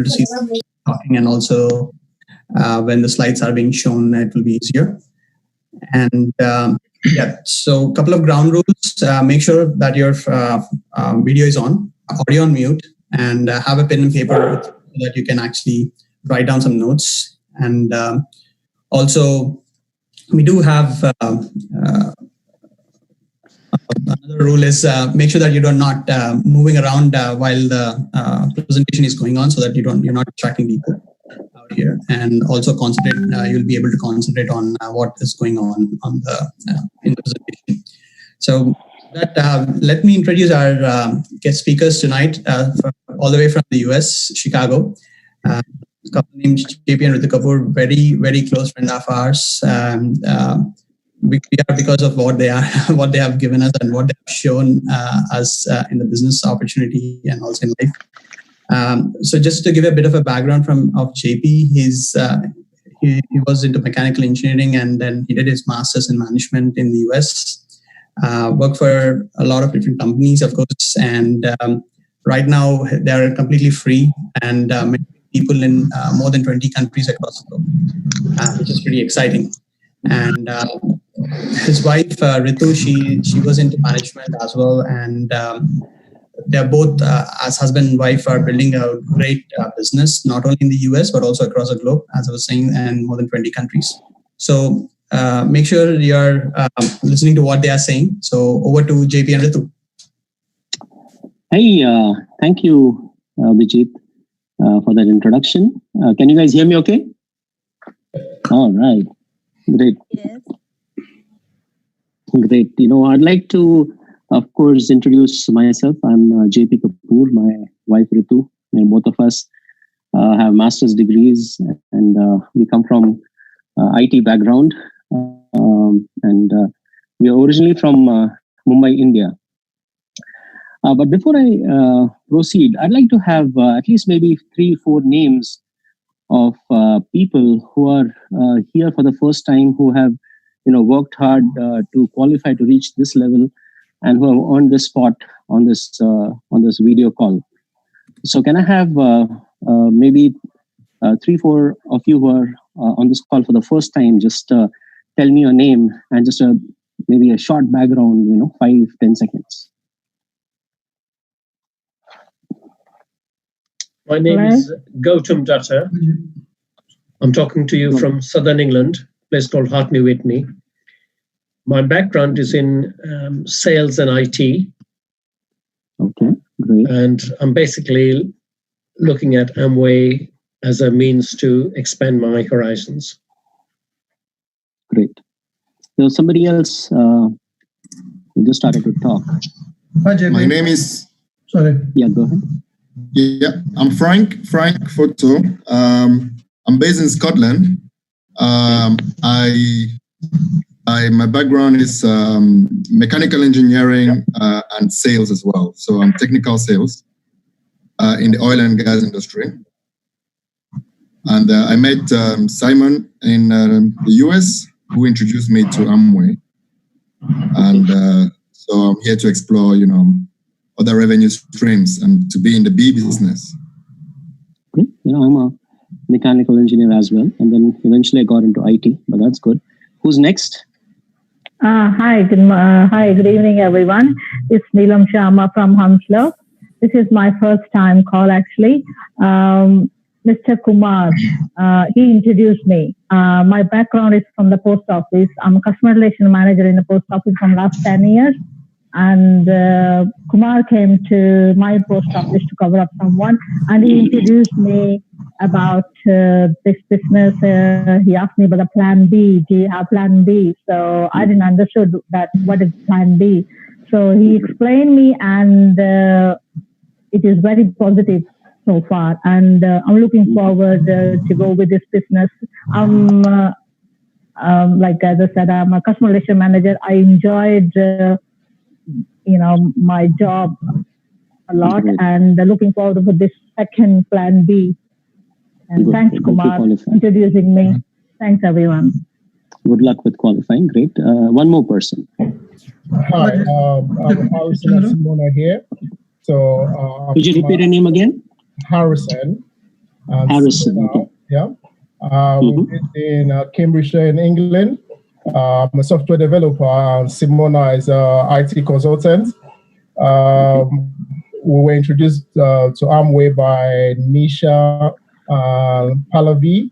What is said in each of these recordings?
able to see talking, and also when the slides are being shown, it will be easier. And yeah, so a couple of ground rules. Make sure that your video is on, audio on mute, and have a pen and paper so that you can actually write down some notes. And also, we do have another rule is make sure that you're not moving around while the presentation is going on, so that you're not distracting people out here. And also concentrate. You'll be able to concentrate on what is going on the in the presentation. So that let me introduce our guest speakers tonight, all the way from the US, Chicago. Couple named JP and Ritu Kapoor, very, very close friend of ours. We are because of what they are, what they have given us, and what they have shown us in the business opportunity and also in life. So just to give a bit of a background of JP, he was into mechanical engineering, and then he did his master's in management in the US. Worked for a lot of different companies, of course, and right now they are completely free and people in more than 20 countries across the globe, which is pretty exciting. And his wife, Ritu, she was into management as well. And they're both, as husband and wife, are building a great business, not only in the US, but also across the globe, as I was saying, and more than 20 countries. So make sure you're listening to what they are saying. So over to JP and Ritu. Hey, thank you, Vijit, for that introduction. Can you guys hear me okay? All right. Great. Yes. Great. I'd like to, of course, introduce myself. I'm JP Kapoor, my wife Ritu, and both of us have master's degrees, and we come from IT background, and we are originally from Mumbai, India. But before I proceed, I'd like to have at least maybe 3-4 names of people who are here for the first time, who have worked hard to qualify to reach this level, and who have earned this spot on this video call. So can I have maybe 3-4 of you who are on this call for the first time, just tell me your name and just maybe a short background, 5-10 seconds. My name is Gautam Datta. I'm talking to you from Southern England, a place called Hartney Whitney. My background is in sales and IT. Okay, great. And I'm basically looking at Amway as a means to expand my horizons. Great. So somebody else who just started to talk. Hi, JP. My name is... Sorry. Yeah, go ahead. Yeah, I'm Frank Photo. I'm based in Scotland. My background is mechanical engineering and sales as well. So I'm technical sales in the oil and gas industry. And I met Simon in the US, who introduced me to Amway. And so I'm here to explore, other revenue streams and to be in the B business. Okay. I'm a mechanical engineer as well, and then eventually I got into IT, but that's good. Who's next? Hi, good evening, everyone. It's Neelam Sharma from Hounslow. This is my first time call, actually. Mr. Kumar, he introduced me. My background is from the post office. I'm a customer relation manager in the post office from last 10 years. And Kumar came to my post office to cover up someone, and he introduced me about this business. He asked me about the plan B. Do you have plan B? So I didn't understood that what is plan B. So he explained me, and it is very positive so far. And I'm looking forward to go with this business. Like as I said, I'm a customer relation manager. I enjoyed my job a lot, and looking forward for this second plan B. And good. Thanks, Kumar, for introducing me. Thanks, everyone. Good luck with qualifying. Great. One more person. Hi, I'm Harrison Simona here. So, could you repeat your name again? Harrison. and Harrison, okay. Yeah. We based in Cambridgeshire in England. I'm a software developer, and Simona is a IT consultant. We were introduced to Amway by Nisha Pallavi.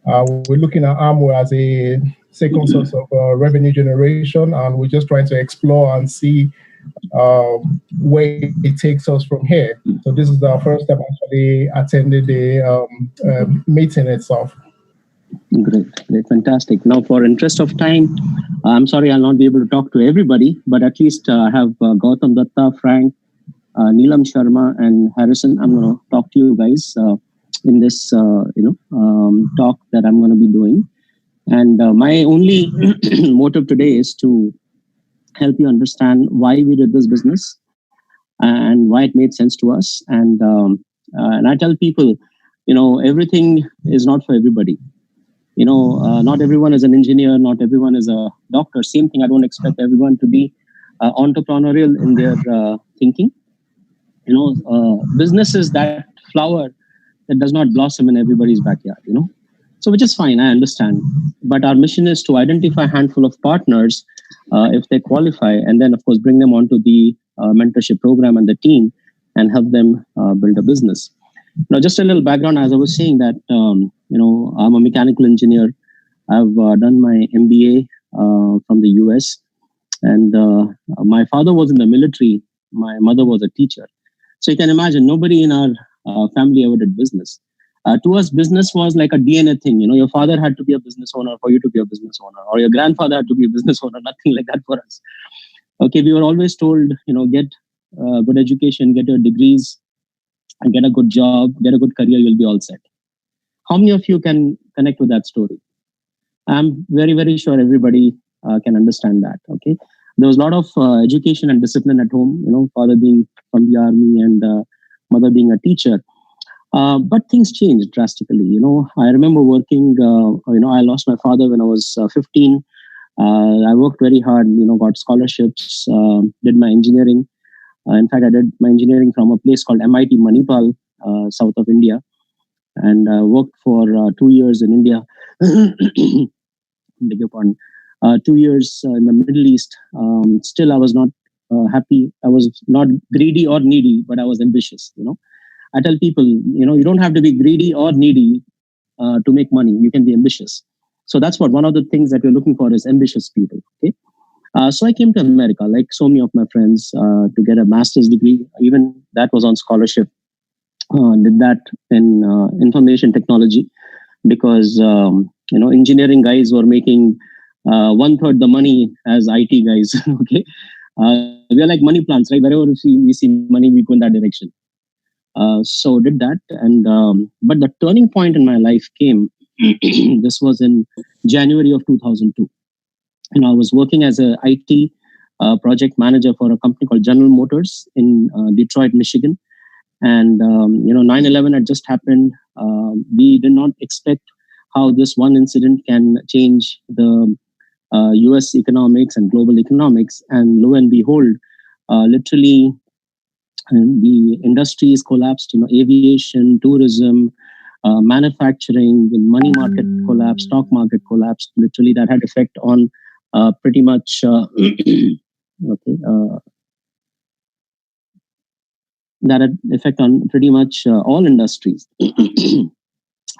We're looking at Amway as a second source of revenue generation, and we're just trying to explore and see where it takes us from here. So this is our first time actually attending the meeting itself. Great, fantastic. Now, for interest of time, I'm sorry I'll not be able to talk to everybody, but at least I have Gautam Datta, Frank, Neelam Sharma, and Harrison. I'm going to talk to you guys in this, talk that I'm going to be doing. And my only motive today is to help you understand why we did this business and why it made sense to us. And I tell people, everything is not for everybody. Not everyone is an engineer, not everyone is a doctor. Same thing, I don't expect everyone to be entrepreneurial in their thinking. Business is that flower that does not blossom in everybody's backyard, So which is fine, I understand. But our mission is to identify a handful of partners if they qualify, and then of course bring them onto the mentorship program and the team and help them build a business. Now, just a little background, as I was saying that, I'm a mechanical engineer. I've done my MBA from the US, and my father was in the military. My mother was a teacher. So you can imagine nobody in our family ever did business. To us, business was like a DNA thing. Your father had to be a business owner for you to be a business owner, or your grandfather had to be a business owner, nothing like that for us. Okay, we were always told, get good education, get your degrees, and get a good job, get a good career, you'll be all set. How many of you can connect with that story? I'm very, very sure everybody can understand that. Okay, there was a lot of education and discipline at home. Father being from the army and mother being a teacher. But things changed drastically. I remember working. I lost my father when I was 15. I worked very hard. Got scholarships. Did my engineering. In fact, I did my engineering from a place called MIT Manipal, south of India, and worked for 2 years in India. Beg your pardon. 2 years in the Middle East. Still, I was not happy. I was not greedy or needy, but I was ambitious. I tell people, you don't have to be greedy or needy to make money. You can be ambitious. So that's what one of the things that we're looking for is ambitious people. Okay. So I came to America, like so many of my friends, to get a master's degree. Even that was on scholarship. Did that in information technology because, engineering guys were making 1/3 the money as IT guys. Okay. We are like money plants, right? Wherever we see money, we go in that direction. So did that. And but the turning point in my life came, this was in January of 2002. I was working as a IT project manager for a company called General Motors in Detroit, Michigan. And, 9/11 had just happened. We did not expect how this one incident can change the US economics and global economics. And lo and behold, literally the industries collapsed, aviation, tourism, manufacturing, the money market collapsed, stock market collapsed. Literally that had effect on pretty much, that had effect on pretty much all industries.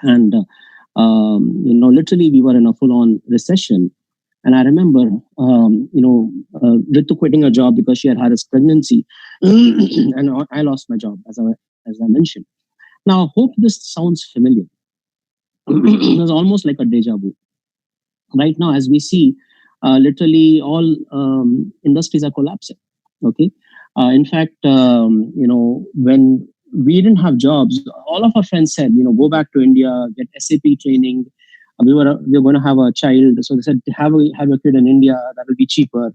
And, literally we were in a full-on recession. And I remember, Ritu quitting her job because she had a pregnancy, and I lost my job, as I mentioned. Now, I hope this sounds familiar. It's almost like a deja vu. Right now, as we see, literally all industries are collapsing. Okay. In fact, when we didn't have jobs, all of our friends said, go back to India, get SAP training. We were going to have a child, so they said, have a kid in India, that will be cheaper.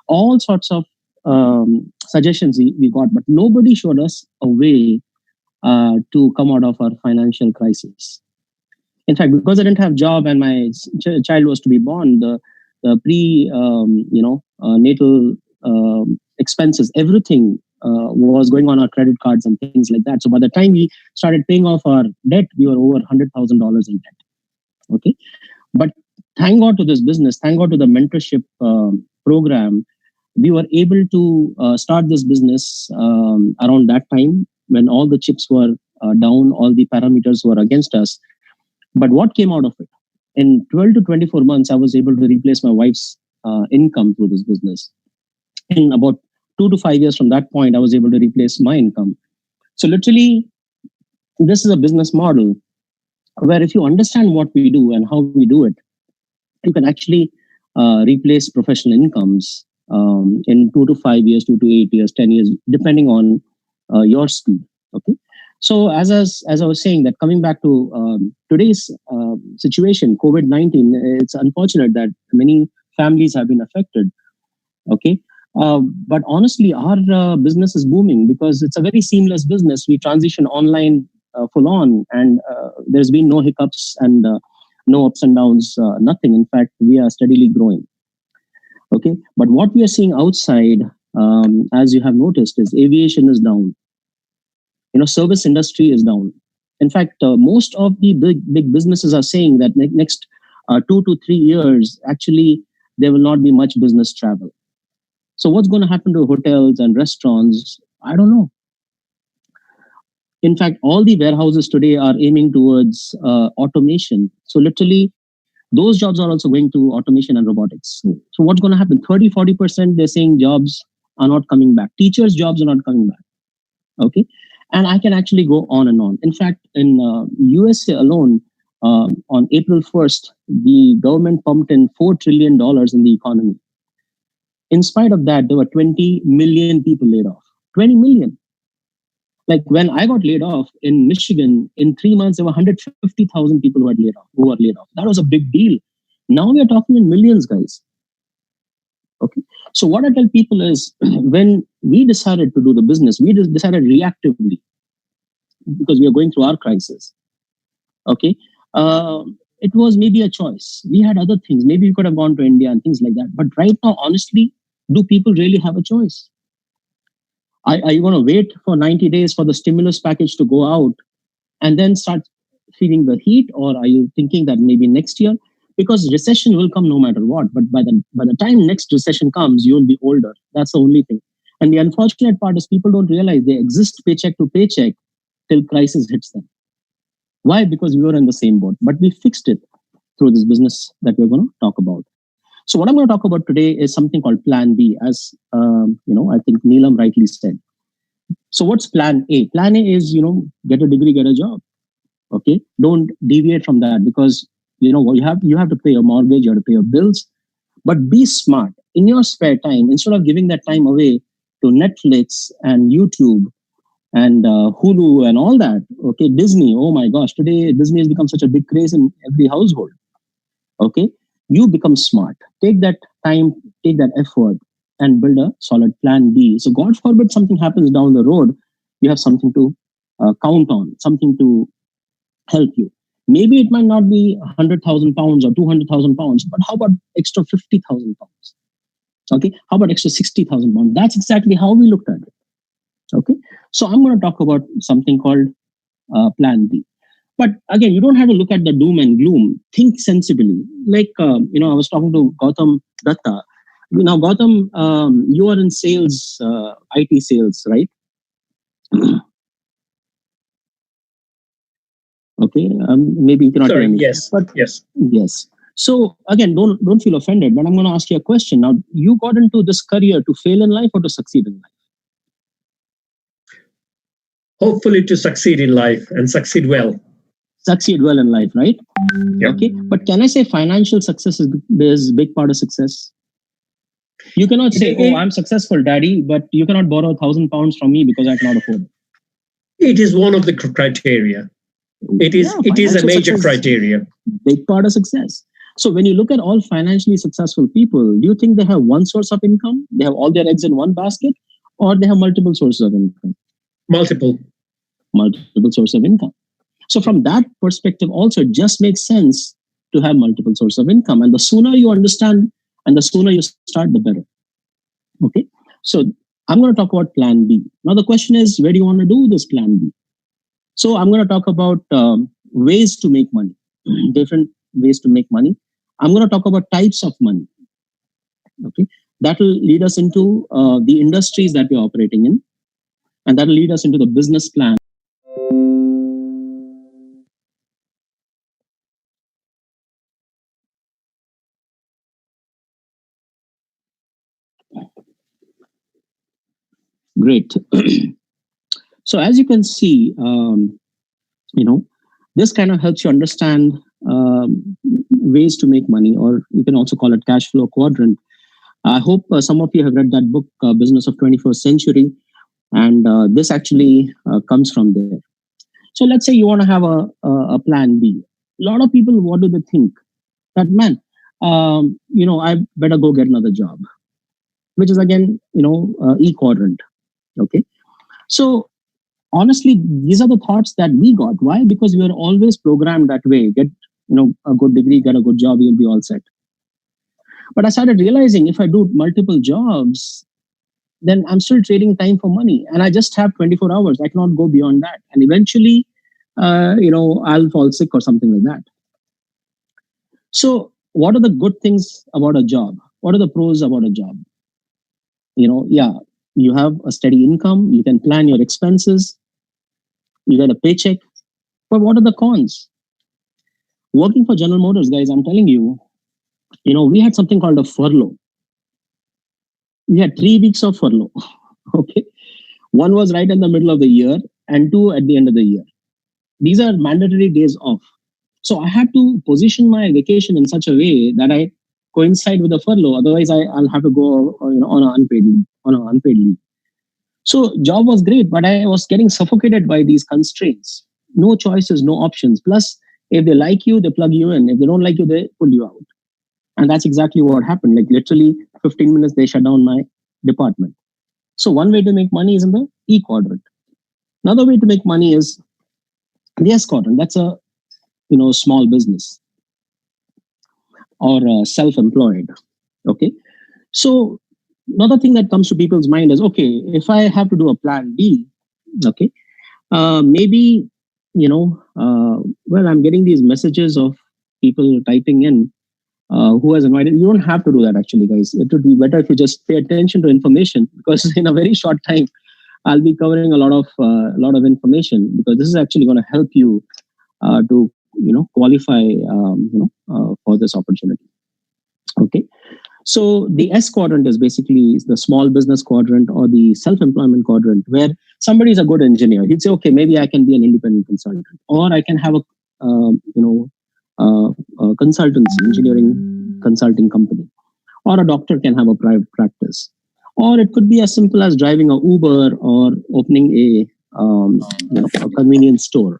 All sorts of suggestions we got, but nobody showed us a way to come out of our financial crisis. In fact, because I didn't have a job and my child was to be born, the natal expenses, everything was going on our credit cards and things like that. So by the time we started paying off our debt, we were over $100,000 in debt. Okay, but thank God to this business, thank God to the mentorship program, we were able to start this business around that time when all the chips were down, all the parameters were against us. But what came out of it? In 12 to 24 months, I was able to replace my wife's income through this business. In about 2 to 5 years from that point, I was able to replace my income. So literally, this is a business model where if you understand what we do and how we do it, you can actually replace professional incomes in 2 to 5 years, 2 to 8 years, 10 years, depending on your speed. Okay. So as I was saying, that coming back to today's situation, COVID-19, it's unfortunate that many families have been affected. Okay. But honestly, our business is booming because it's a very seamless business. We transition online full on, and there's been no hiccups and no ups and downs, nothing. In fact, we are steadily growing. Okay. But what we are seeing outside, as you have noticed, is aviation is down. Service industry is down. In fact, most of the big businesses are saying that next 2 to 3 years, actually, there will not be much business travel. So what's going to happen to hotels and restaurants? I don't know. In fact, all the warehouses today are aiming towards automation. So literally, those jobs are also going to automation and robotics. So what's going to happen? 30-40%, they're saying jobs are not coming back. Teachers' jobs are not coming back. Okay. And I can actually go on and on. In fact, in USA alone, on April 1st, the government pumped in $4 trillion in the economy. In spite of that, there were 20 million people laid off. 20 million. Like when I got laid off in Michigan, in 3 months, there were 150,000 people who were laid off. That was a big deal. Now we are talking in millions, guys. Okay. So what I tell people is, when we decided to do the business, we decided reactively because we are going through our crisis. Okay. It was maybe a choice. We had other things. Maybe we could have gone to India and things like that. But right now, honestly, do people really have a choice? Are you going to wait for 90 days for the stimulus package to go out and then start feeling the heat? Or are you thinking that maybe next year? Because recession will come no matter what. But by the time next recession comes, you will be older. That's the only thing. And the unfortunate part is people don't realize they exist paycheck to paycheck till crisis hits them. Why? Because we were in the same boat. But we fixed it through this business that we're going to talk about. So what I'm going to talk about today is something called Plan B, as I think Neelam rightly said. So what's Plan A? Plan A is, get a degree, get a job. Okay, don't deviate from that because you have to pay your mortgage, you have to pay your bills. But be smart in your spare time. Instead of giving that time away to Netflix and YouTube and Hulu and all that. Okay, Disney. Oh my gosh, today Disney has become such a big craze in every household. Okay. You become smart. Take that time, take that effort, and build a solid plan B. So God forbid something happens down the road, you have something to count on, something to help you. Maybe it might not be 100,000 pounds or 200,000 pounds, but how about extra 50,000 pounds? Okay, how about extra 60,000 pounds? That's exactly how we looked at it. Okay, so I'm going to talk about something called Plan B. But again, you don't have to look at the doom and gloom. Think sensibly. Like, I was talking to Gautam Datta. Now, Gautam, you are in sales, IT sales, right? Okay, maybe you cannot hear me. Yes, but yes. Yes. So again, don't feel offended, but I'm going to ask you a question. Now, you got into this career to fail in life or to succeed in life? Hopefully to succeed in life and succeed well. Succeed well in life, right? Yep. Okay, but can I say financial success is a big part of success? You cannot say, "Oh, I'm successful, Daddy," but you cannot borrow 1,000 pounds from me because I cannot afford it. It is one of the criteria. It is a major criteria. Big part of success. So when you look at all financially successful people, do you think they have one source of income? They have all their eggs in one basket, or they have multiple sources of income? Multiple sources of income. So from that perspective, also, it just makes sense to have multiple sources of income. And the sooner you understand and the sooner you start, the better. Okay. So I'm going to talk about plan B. Now, the question is, where do you want to do this plan B? So I'm going to talk about ways to make money, different ways to make money. I'm going to talk about types of money. Okay, that will lead us into the industries that we're operating in, and that will lead us into the business plan. Great. So as you can see, this kind of helps you understand ways to make money, or you can also call it cash flow quadrant. I hope some of you have read that book, Business of 21st Century, and this actually comes from there. So let's say you want to have a plan B. A lot of people, what do they think? That, man, I better go get another job, which is again, E quadrant. Okay. So honestly, these are the thoughts that we got. Why? Because we were always programmed that way. Get, a good degree, get a good job, you'll be all set. But I started realizing if I do multiple jobs, then I'm still trading time for money. And I just have 24 hours. I cannot go beyond that. And eventually, I'll fall sick or something like that. So what are the good things about a job? What are the pros about a job? You have a steady income. You can plan your expenses. You get a paycheck. But what are the cons? Working for General Motors, guys, I'm telling you, we had something called a furlough. We had 3 weeks of furlough. Okay. One was right in the middle of the year and 2 at the end of the year. These are mandatory days off. So I had to position my vacation in such a way that I coincide with the furlough. Otherwise, I'll have to go on an unpaid leave. So job was great, but I was getting suffocated by these constraints. No choices, no options. Plus, if they like you, they plug you in. If they don't like you, they pull you out. And that's exactly what happened. Like literally 15 minutes, they shut down my department. So one way to make money is in the E quadrant. Another way to make money is the S quadrant. That's a small business or self-employed. Okay. So another thing that comes to people's mind is, okay, if I have to do a plan B, okay, maybe, I'm getting these messages of people typing in who has invited. You don't have to do that actually, guys. It would be better if you just pay attention to information, because in a very short time, I'll be covering a lot of information, because this is actually going to help you to qualify for this opportunity. Okay. So the S quadrant is basically the small business quadrant or the self-employment quadrant, where somebody is a good engineer. He'd say, okay, maybe I can be an independent consultant, or I can have a consultancy, engineering consulting company, or a doctor can have a private practice, or it could be as simple as driving a Uber or opening a convenience store.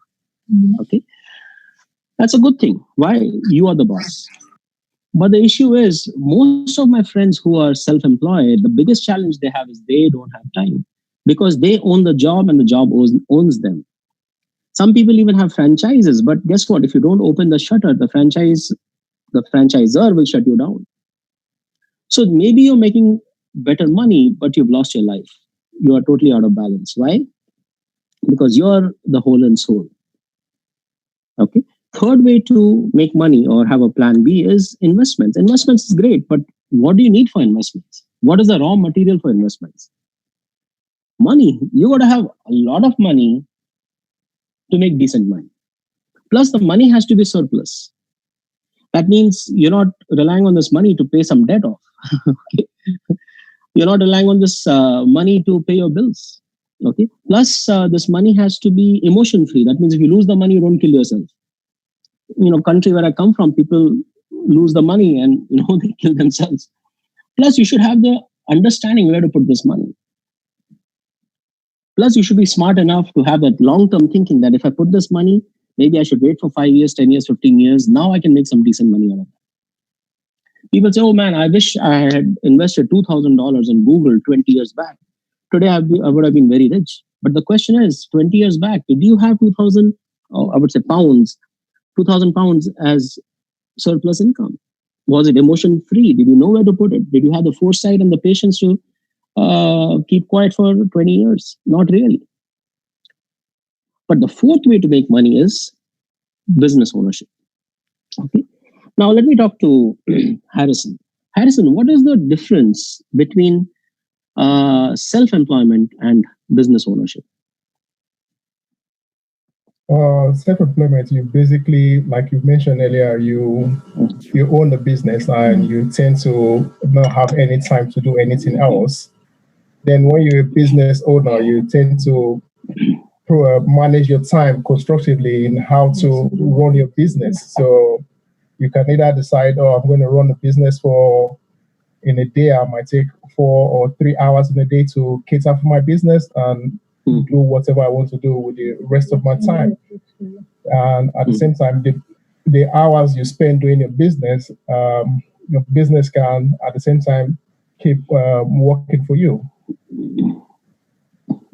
Okay, that's a good thing. Why? You are the boss. But the issue is, most of my friends who are self-employed, the biggest challenge they have is they don't have time, because they own the job and the job owns them. Some people even have franchises, but guess what? If you don't open the shutter, the franchisor will shut you down. So maybe you're making better money, but you've lost your life. You are totally out of balance. Why? Because you're the whole and soul. Okay. Third way to make money or have a plan B is investments. Investments is great, but what do you need for investments? What is the raw material for investments? Money. You got to have a lot of money to make decent money. Plus, the money has to be surplus. That means you're not relying on this money to pay some debt off. Okay? You're not relying on this money to pay your bills. Okay. Plus, this money has to be emotion free. That means if you lose the money, you don't kill yourself. Country where I come from, people lose the money and they kill themselves. Plus, you should have the understanding where to put this money. Plus, you should be smart enough to have that long-term thinking that if I put this money, maybe I should wait for 5 years, 10 years, 15 years. Now I can make some decent money out of that. People say, oh man, I wish I had invested $2,000 in Google 20 years back. Today, I would have been very rich. But the question is, 20 years back, did you have 2,000, I would say pounds, 2,000 pounds as surplus income? Was it emotion free? Did you know where to put it? Did you have the foresight and the patience to keep quiet for 20 years? Not really. But the fourth way to make money is business ownership. Okay. Now let me talk to Harrison. Harrison, what is the difference between self-employment and business ownership? Self-employment, you basically, like you mentioned earlier, you own the business and you tend to not have any time to do anything else. Then when you're a business owner, you tend to manage your time constructively in how to run your business. So you can either decide, oh, I'm going to run a business in a day, I might take 4 or 3 hours in a day to cater for my business and do whatever I want to do with the rest of my time. And at the same time, the hours you spend doing your business can at the same time keep working for you.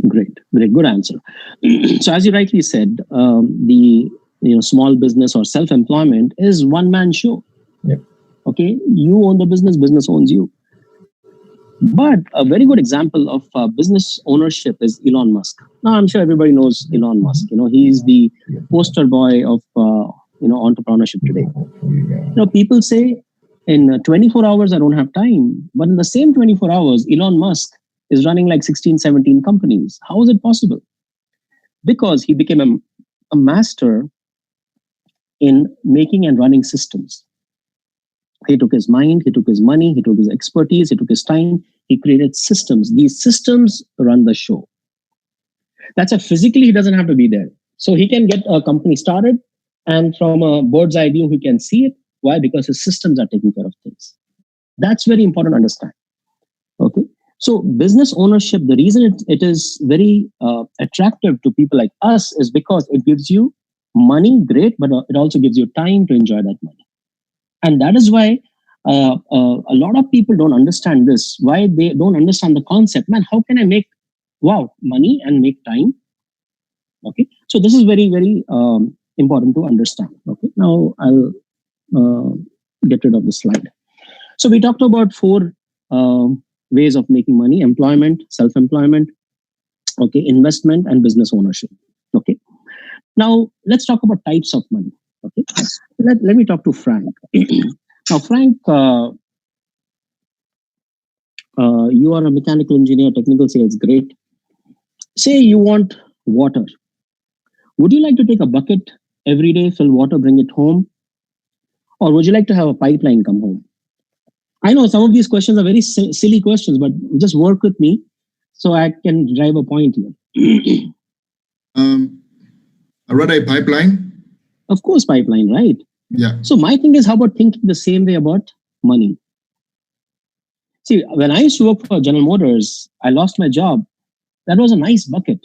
Great, good answer. So as you rightly said, the small business or self-employment is one-man show. Yep. Okay, you own the business owns you. But a very good example of business ownership is Elon Musk. Now, I'm sure everybody knows Elon Musk. He's the poster boy of entrepreneurship today. People say in 24 hours I don't have time, but in the same 24 hours, Elon Musk is running like 16, 17 companies. How is it possible? Because he became a master in making and running systems. He took his mind, he took his money, he took his expertise, he took his time, he created systems. These systems run the show. That's why physically he doesn't have to be there. So he can get a company started, and from a bird's eye view, he can see it. Why? Because his systems are taking care of things. That's very important to understand. Okay. So business ownership, the reason it is very attractive to people like us is because it gives you money, great, but it also gives you time to enjoy that money. And that is why a lot of people don't understand this, why they don't understand the concept. Man, how can I make, money and make time? Okay. So this is very, very important to understand. Okay. Now I'll get rid of the slide. So we talked about 4 ways of making money: employment, self-employment, okay, investment, and business ownership. Okay. Now let's talk about types of money. Okay. Let me talk to Frank. Now, Frank, you are a mechanical engineer, technical sales, great. Say you want water. Would you like to take a bucket every day, fill water, bring it home? Or would you like to have a pipeline come home? I know some of these questions are very silly questions, but just work with me so I can drive a point here. I'd rather a pipeline. Of course, pipeline, right? Yeah. So my thing is, how about thinking the same way about money? See, when I used to work for General Motors, I lost my job. That was a nice bucket,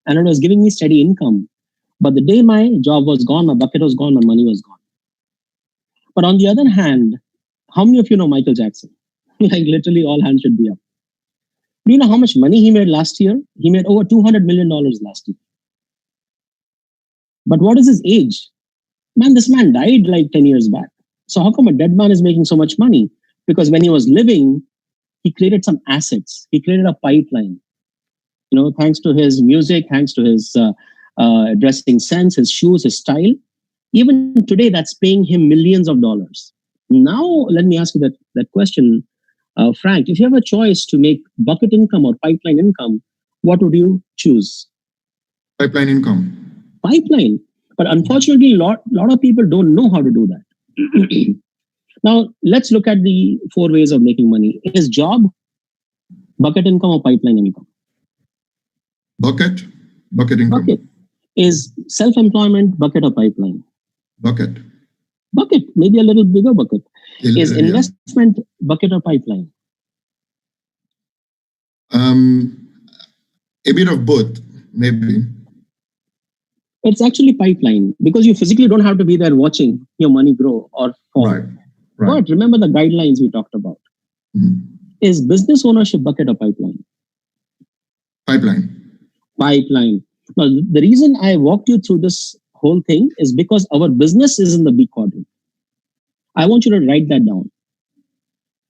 and it was giving me steady income. But the day my job was gone, my bucket was gone, my money was gone. But on the other hand, how many of you know Michael Jackson? Like literally all hands should be up. Do you know how much money he made last year? He made over $200 million last year. But what is his age? Man, this man died like 10 years back. So how come a dead man is making so much money? Because when he was living, he created some assets. He created a pipeline. Thanks to his music, thanks to his dressing sense, his shoes, his style. Even today, that's paying him millions of dollars. Now, let me ask you that question, Frank. If you have a choice to make bucket income or pipeline income, what would you choose? Pipeline income. Pipeline. But unfortunately, a lot of people don't know how to do that. Now, let's look at the 4 ways of making money. Is job, bucket income, or pipeline income? Bucket income. Bucket. Is self-employment bucket or pipeline? Bucket. Bucket, maybe a little bigger bucket. Is investment bucket or pipeline? A bit of both, maybe. It's actually pipeline because you physically don't have to be there watching your money grow or fall. Right. But remember the guidelines we talked about. Mm-hmm. Is business ownership bucket or pipeline? Pipeline. Now, the reason I walked you through this whole thing is because our business is in the B quadrant. I want you to write that down.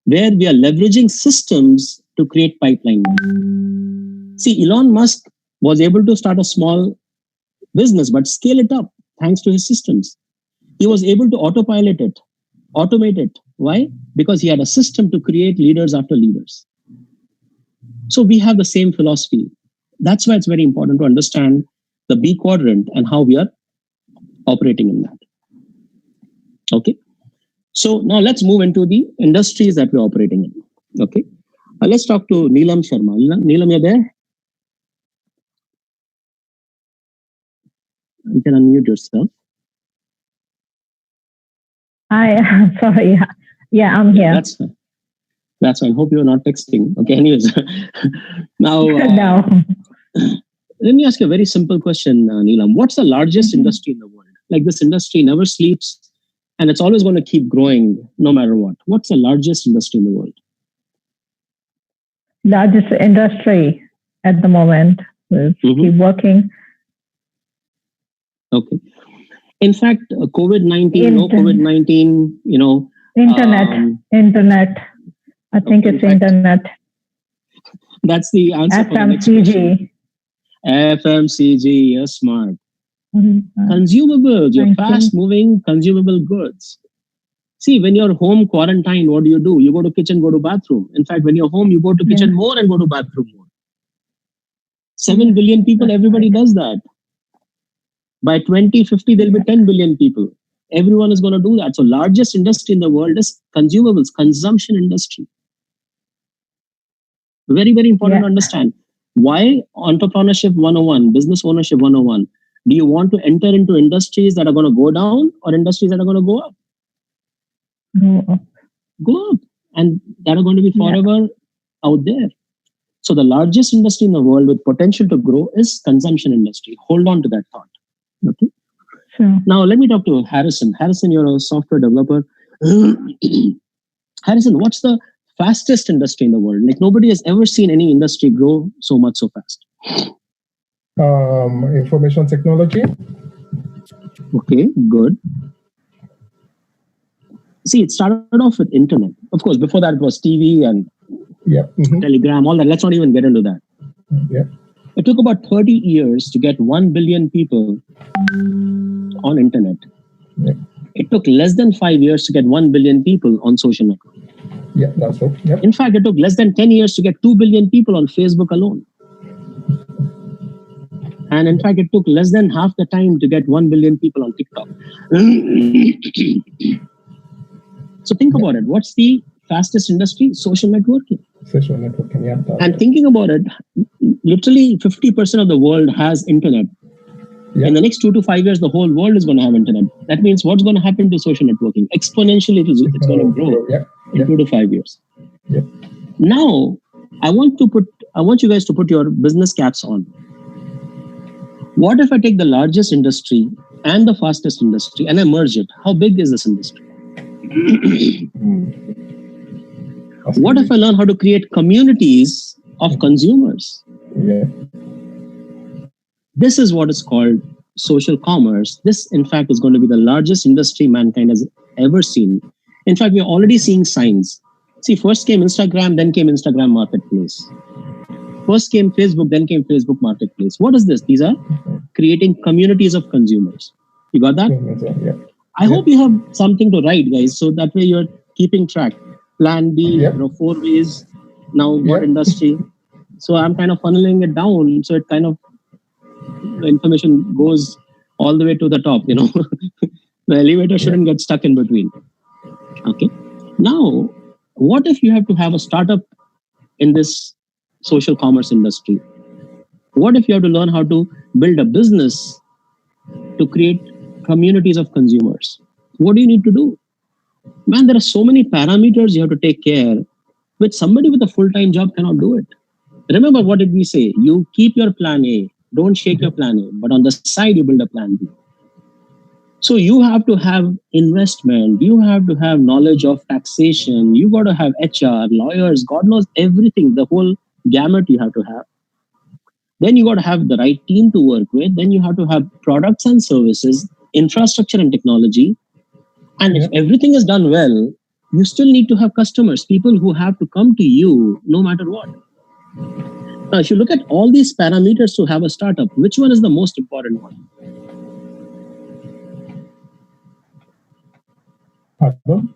Where we are leveraging systems to create pipeline. See, Elon Musk was able to start a small business, but scale it up thanks to his systems. He was able to autopilot it, automate it. Why? Because he had a system to create leaders after leaders. So we have the same philosophy. That's why it's very important to understand the B quadrant and how we are operating in that. Okay. So now let's move into the industries that we're operating in. Okay. Let's talk to Neelam Sharma. Neelam, you're there? You can unmute yourself. Hi, sorry. Yeah, I'm here. That's fine. Hope you're not texting. Okay, anyways. Now, No. Let me ask you a very simple question, Neelam. What's the largest industry in the world? Like, this industry never sleeps and it's always going to keep growing no matter what. What's the largest industry in the world? Largest industry at the moment. We'll keep working. Okay. In fact, COVID-19, no COVID-19, Internet. I think it's internet. That's the answer for the next question. FMCG, you're smart. Consumables, you're fast-moving consumable goods. See, when you're home quarantined, what do? You go to kitchen, go to bathroom. In fact, when you're home, you go to kitchen more and go to bathroom more. 7 billion people, everybody does that. By 2050, there'll be 10 billion people. Everyone is going to do that. So largest industry in the world is consumables, consumption industry. Very, very important to understand. Why entrepreneurship 101, business ownership 101? Do you want to enter into industries that are going to go down or industries that are going to go up? Go up. And that are going to be forever out there. So the largest industry in the world with potential to grow is consumption industry. Hold on to that thought. Okay. Sure. Now let me talk to Harrison. Harrison, you're a software developer. Harrison, what's the fastest industry in the world? Like, nobody has ever seen any industry grow so much so fast. Information technology. Okay, good. See, it started off with internet. Of course, before that it was TV and Telegram, all that. Let's not even get into that. It took about 30 years to get 1 billion people on internet. It took less than 5 years to get 1 billion people on social network. Yeah, that's right. In fact, it took less than 10 years to get 2 billion people on Facebook alone. And in fact, it took less than half the time to get 1 billion people on TikTok. So think about it. What's the fastest industry? Social networking. Social networking, yeah. And thinking about it, literally 50% of the world has internet. In the next 2 to 5 years, the whole world is going to have internet. That means what's going to happen to social networking? Exponentially, it's going to grow in 2 to 5 years. Now, I want you guys to put your business caps on. What if I take the largest industry and the fastest industry and I merge it? How big is this industry? What if I learn how to create communities of consumers? This is what is called social commerce. This, in fact, is going to be the largest industry mankind has ever seen. In fact, we're already seeing signs. See, first came Instagram, then came Instagram Marketplace. First came Facebook, then came Facebook Marketplace. What is this? These are creating communities of consumers. You got that? I hope you have something to write, guys, so that way you're keeping track. Plan B, 4 ways, now what industry. So I'm kind of funneling it down, so it kind of, the information goes all the way to the top, The elevator shouldn't get stuck in between. Okay. Now, what if you have to have a startup in this social commerce industry? What if you have to learn how to build a business to create communities of consumers? What do you need to do? Man, there are so many parameters you have to take care, which somebody with a full-time job cannot do it. Remember, what did we say? You keep your plan A, don't shake your plan A, but on the side, you build a plan B. So you have to have investment, you have to have knowledge of taxation, you got to have HR, lawyers, God knows everything, the whole gamut you have to have. Then you got to have the right team to work with. Then you have to have products and services, infrastructure and technology. And if everything is done well, you still need to have customers, people who have to come to you no matter what. Now, if you look at all these parameters to have a startup, which one is the most important one? Pardon?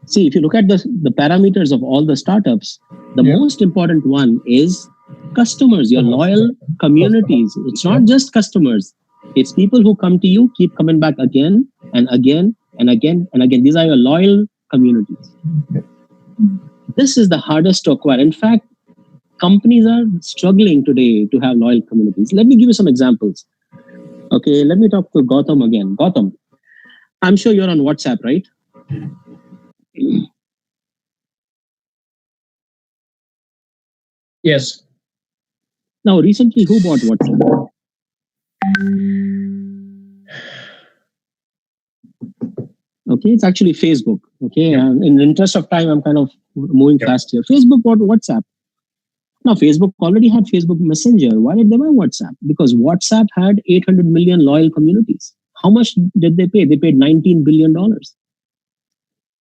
See, if you look at the parameters of all the startups, the most important one is customers, your loyal communities. It's not just customers. It's people who come to you, keep coming back again and again and again and again. These are your loyal communities. This is the hardest to acquire. In fact, companies are struggling today to have loyal communities. Let me give you some examples. Okay, let me talk to Gautam again. Gautam, I'm sure you're on WhatsApp, right? Yes. Now, recently, who bought WhatsApp? Okay, it's actually Facebook. Okay, and in the interest of time, I'm kind of moving fast here. Facebook bought WhatsApp. Now, Facebook already had Facebook Messenger. Why did they buy WhatsApp? Because WhatsApp had 800 million loyal communities. How much did they pay? They paid $19 billion.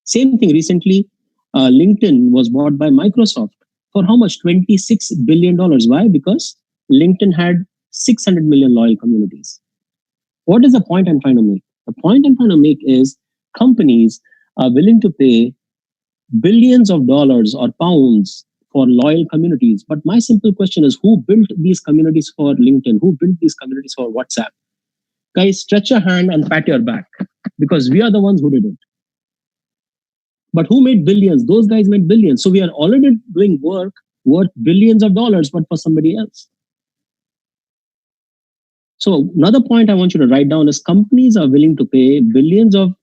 Same thing recently, LinkedIn was bought by Microsoft for how much? $26 billion. Why? Because LinkedIn had 600 million loyal communities. What is the point I'm trying to make? The point I'm trying to make is companies are willing to pay billions of dollars or pounds for loyal communities. But my simple question is, who built these communities for LinkedIn? Who built these communities for WhatsApp? Guys, stretch your hand and pat your back, because we are the ones who did it. But who made billions? Those guys made billions. So we are already doing work worth billions of dollars, but for somebody else. So another point I want you to write down is companies are willing to pay billions of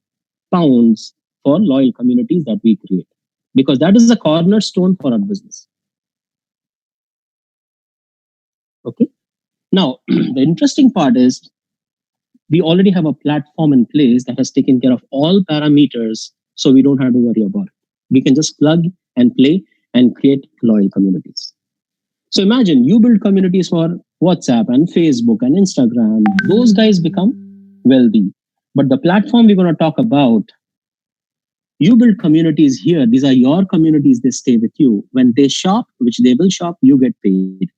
pounds for loyal communities that we create, because that is the cornerstone for our business. Okay. Now, the interesting part is we already have a platform in place that has taken care of all parameters, so we don't have to worry about it. We can just plug and play and create loyal communities. So imagine you build communities for WhatsApp and Facebook and Instagram. Those guys become wealthy. But the platform we're going to talk about, you build communities here. These are your communities. They stay with you. When they shop, which they will shop, you get paid.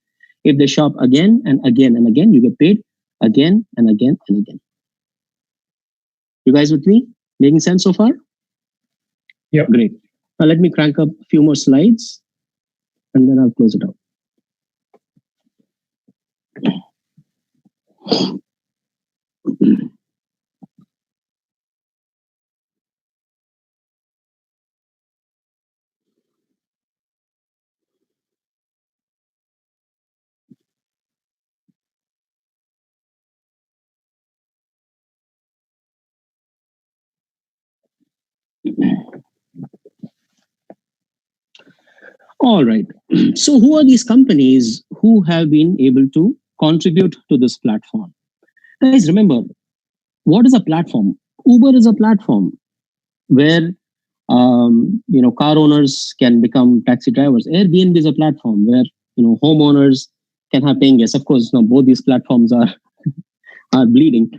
If they shop again and again and again, you get paid again and again and again. You guys with me? Making sense so far? Yeah. Great. Now let me crank up a few more slides and then I'll close it out. All right. So who are these companies who have been able to contribute to this platform? Guys, remember, what is a platform? Uber is a platform where car owners can become taxi drivers. Airbnb is a platform where homeowners can have paying guests. Of course, both these platforms are bleeding.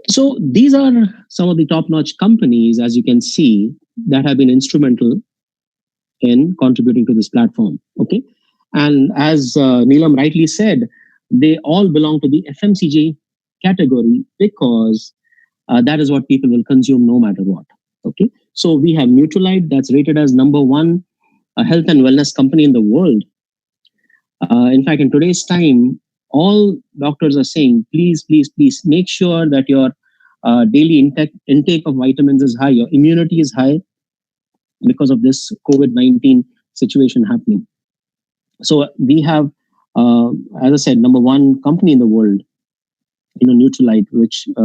So these are some of the top-notch companies, as you can see, that have been instrumental in contributing to this platform. Okay, and as Neelam rightly said, they all belong to the FMCG category because that is what people will consume no matter what. Okay, so we have Nutrilite that's rated as #1 health and wellness company in the world. In fact, in today's time, all doctors are saying, please make sure that your daily intake of vitamins is high, your immunity is high because of this COVID-19 situation happening. So we have, as I said, #1 company in the world, Nutrilite, which is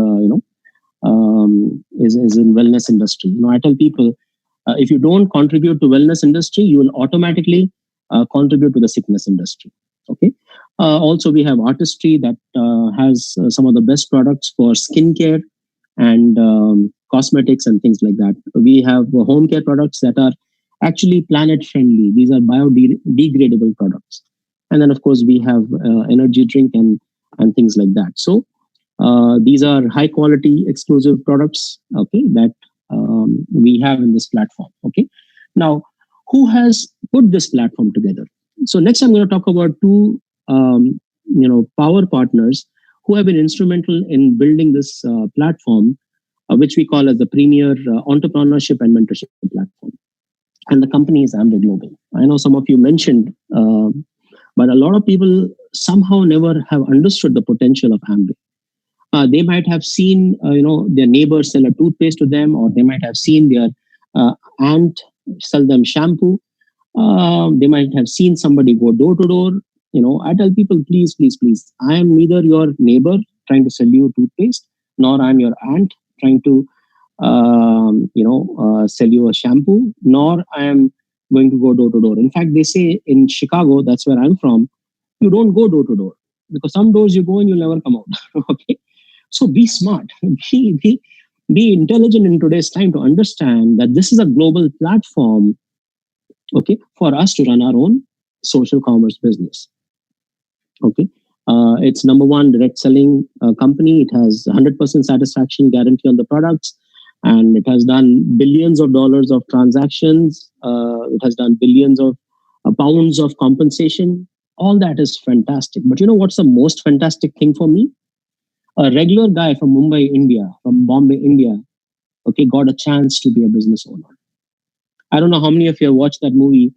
in wellness industry. I tell people, if you don't contribute to wellness industry, you will automatically contribute to the sickness industry. Okay. Also, we have Artistry that has some of the best products for skincare and cosmetics and things like that. We have home care products that are actually planet friendly. These are biodegradable products. And then, of course, we have energy drink and things like that. So these are high quality exclusive products, okay, that we have in this platform. Okay. Now, who has put this platform together? So next, I'm going to talk about two, power partners who have been instrumental in building this platform, which we call as the premier entrepreneurship and mentorship platform. And the company is Amway Global. I know some of you mentioned, but a lot of people somehow never have understood the potential of Amway. They might have seen, their neighbors sell a toothpaste to them, or they might have seen their aunt sell them shampoo. They might have seen somebody go door to door. I tell people, please, please, please, I am neither your neighbor trying to sell you toothpaste, nor I'm your aunt trying to, sell you a shampoo, nor I am going to go door to door. In fact, they say in Chicago, that's where I'm from, you don't go door to door, because some doors you go and you'll never come out. Okay. So be smart, be intelligent in today's time to understand that this is a global platform, okay, for us to run our own social commerce business. Okay. It's number one direct selling company. It has 100% satisfaction guarantee on the products, and it has done billions of dollars of transactions. It has done billions of pounds of compensation. All that is fantastic. But you know what's the most fantastic thing for me? A regular guy from Mumbai, India, from Bombay, India, okay, got a chance to be a business owner. I don't know how many of you have watched that movie,